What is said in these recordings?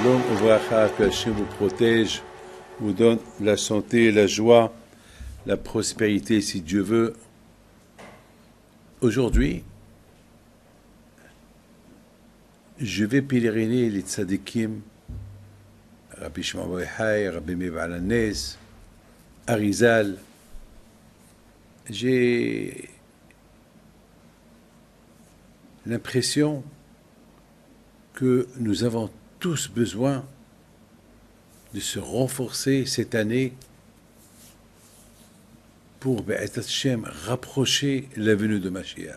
Shalom Uvracha, que Hachem vous protège, vous donne la santé, la joie, la prospérité, si Dieu veut. Aujourd'hui, je vais pèleriner les tzadikim, Rabbi Shimon bar Yochai, Rabbi Meir Baal HaNes, Arizal. J'ai l'impression que nous avons tous besoin de se renforcer cette année pour Be'ezrat Hashem, rapprocher la venue de Mashiach.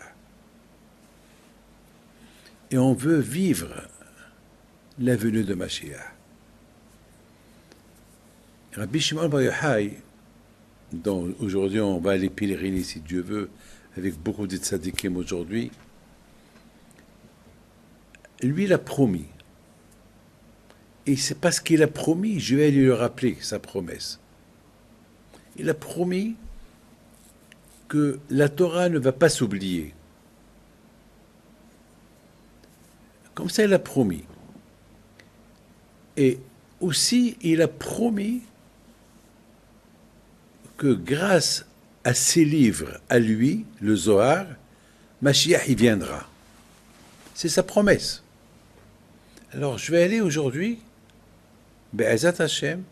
Et on veut vivre la venue de Mashiach. Rabbi Shimon bar Yochai, dont aujourd'hui on va aller pèleriner si Dieu veut, avec beaucoup de tzadikim aujourd'hui, lui il a promis. Et c'est parce qu'il a promis, je vais lui rappeler sa promesse. Il a promis que la Torah ne va pas s'oublier. Comme ça, il a promis. Et aussi, il a promis que grâce à ses livres, à lui, le Zohar, Mashiach y viendra. C'est sa promesse. Alors, je vais aller aujourd'hui, Be'ezrat Hashem,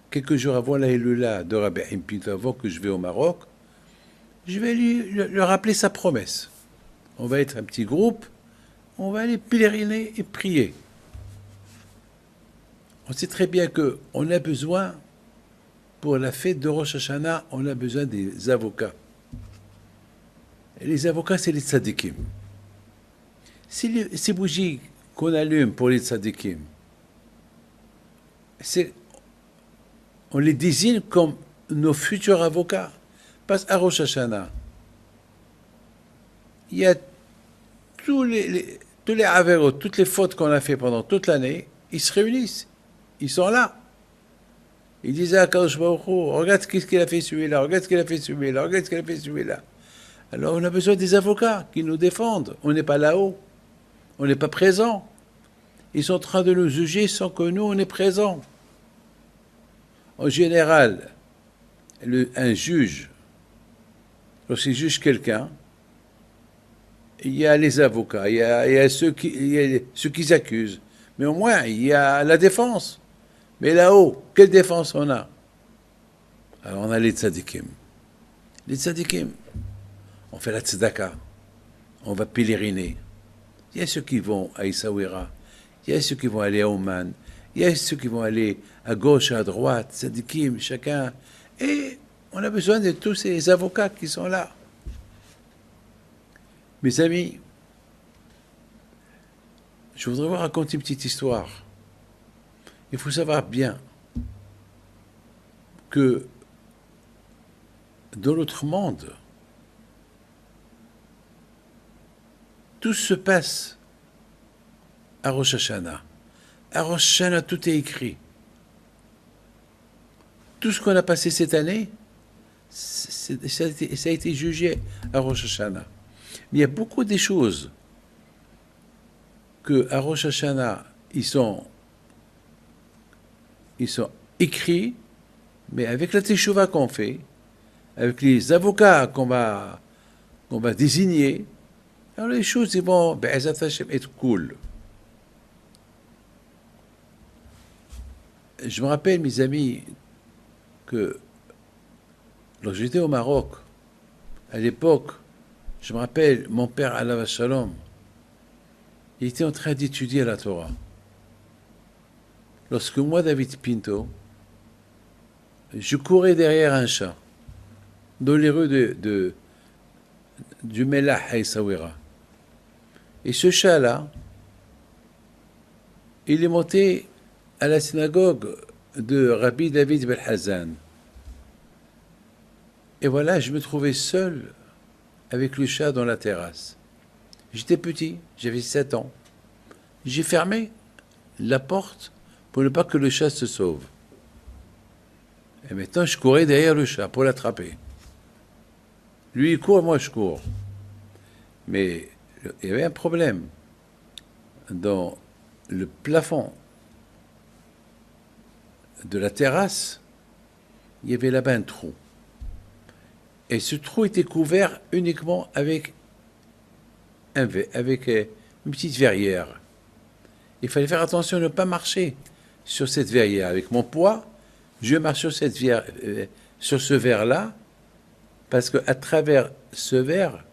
quelques jours avant la Hilula de Rabbi Haim Pinto, avant que je vais au Maroc, je vais lui rappeler sa promesse. On va être un petit groupe, on va aller pèleriner et prier. On sait très bien qu'on a besoin, pour la fête de Rosh Hashanah, on a besoin des avocats. Et les avocats, c'est les tzadikim. Ces bougies qu'on allume pour les tzadikim, on les désigne comme nos futurs avocats. Parce qu'à Rosh Hashanah, il y a tous les avéros, toutes les fautes qu'on a fait pendant toute l'année, ils se réunissent. Ils sont là. Ils disent à Kadosh Baruch Hu, regarde ce qu'il a fait celui-là, regarde ce qu'il a fait celui-là, regarde ce qu'il a fait celui-là. Alors on a besoin des avocats qui nous défendent. On n'est pas là-haut. On n'est pas présent. Ils sont en train de nous juger sans que nous, on est présents. En général, un juge, lorsqu'il juge quelqu'un, il y a les avocats, il y a ceux qui accusent. Mais au moins, il y a la défense. Mais là-haut, quelle défense on a? Alors on a les tzadikim. Les tzadikim, on fait la tzedaka, on va pèleriner. Il y a ceux qui vont à Essaouira, il y a ceux qui vont aller à Oman, il y a ceux qui vont aller à gauche, à droite, tzadikim, chacun. Et on a besoin de tous ces avocats qui sont là. Mes amis, je voudrais vous raconter une petite histoire. Il faut savoir bien que dans notre monde, tout se passe à Rosh Hashanah. À Rosh Hashanah, tout est écrit. Tout ce qu'on a passé cette année, ça a été jugé à Rosh Hashanah. Mais il y a beaucoup de choses qu'à Rosh Hashanah, ils sont écrits, mais avec la teshuva qu'on fait, avec les avocats qu'on va désigner, alors les choses ils vont être cool. Je me rappelle, mes amis, que lorsque j'étais au Maroc, à l'époque, je me rappelle, mon père, Alav Shalom, il était en train d'étudier la Torah. Lorsque moi, David Pinto, je courais derrière un chat, dans les rues du Mellah à Essaouira. Et ce chat-là, il est monté à la synagogue de Rabbi David Ben Hazan. Et voilà, je me trouvais seul avec le chat dans la terrasse. J'étais petit, j'avais 7 ans. J'ai fermé la porte pour ne pas que le chat se sauve. Et maintenant, je courais derrière le chat pour l'attraper. Lui, il court, moi, je cours. Mais il y avait un problème. Dans le plafond de la terrasse, il y avait là-bas un trou. Et ce trou était couvert uniquement avec une petite verrière. Il fallait faire attention de ne pas marcher sur cette verrière. Avec mon poids, je marche sur ce verre-là, parce qu'à travers ce verre,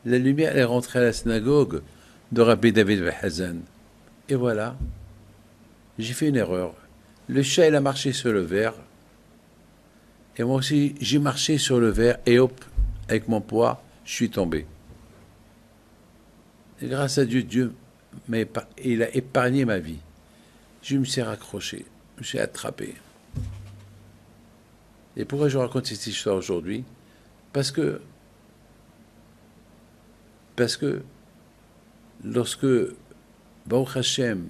la lumière est rentrée à la synagogue de Rabbi David Ben Hazan. Et voilà, j'ai fait une erreur. Le chat, il a marché sur le verre. Et moi aussi, j'ai marché sur le verre. Et hop, avec mon poids, je suis tombé. Et grâce à Dieu, il a épargné ma vie. Je me suis raccroché, je me suis attrapé. Et pourquoi je raconte cette histoire aujourd'hui? Parce que lorsque, Baruch Hashem,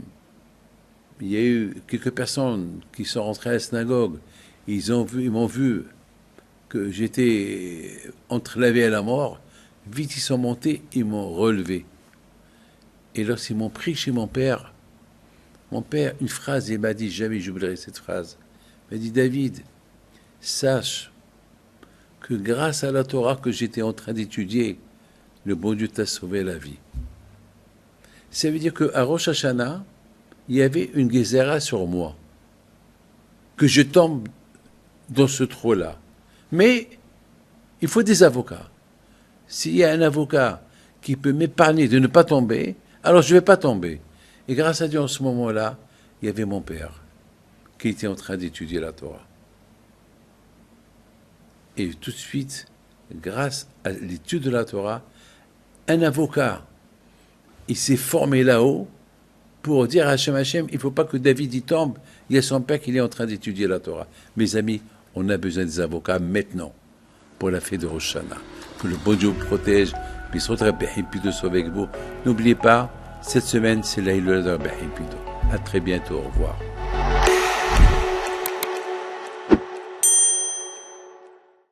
il y a eu quelques personnes qui sont rentrées à la synagogue, ils m'ont vu que j'étais entre la vie et la mort, vite ils sont montés, ils m'ont relevé. Et lorsqu'ils m'ont pris chez mon père, une phrase, il m'a dit, jamais j'oublierai cette phrase, il m'a dit, David, sache que grâce à la Torah que j'étais en train d'étudier, le bon Dieu t'a sauvé la vie. Ça veut dire qu'à Rosh Hashanah, il y avait une Gézéra sur moi, que je tombe dans ce trou-là. Mais il faut des avocats. S'il y a un avocat qui peut m'épargner de ne pas tomber, alors je ne vais pas tomber. Et grâce à Dieu, en ce moment-là, il y avait mon père qui était en train d'étudier la Torah. Et tout de suite, grâce à l'étude de la Torah, un avocat, il s'est formé là-haut pour dire à Hachem, il ne faut pas que David y tombe, il y a son père qui est en train d'étudier la Torah. Mes amis, on a besoin des avocats maintenant pour la fête de Rosh Hashanah. Que le bon Dieu vous protège, puis se retrouve de sauver avec vous. N'oubliez pas, cette semaine, c'est l'Aïloula de Rabbi Pido. À très bientôt, au revoir.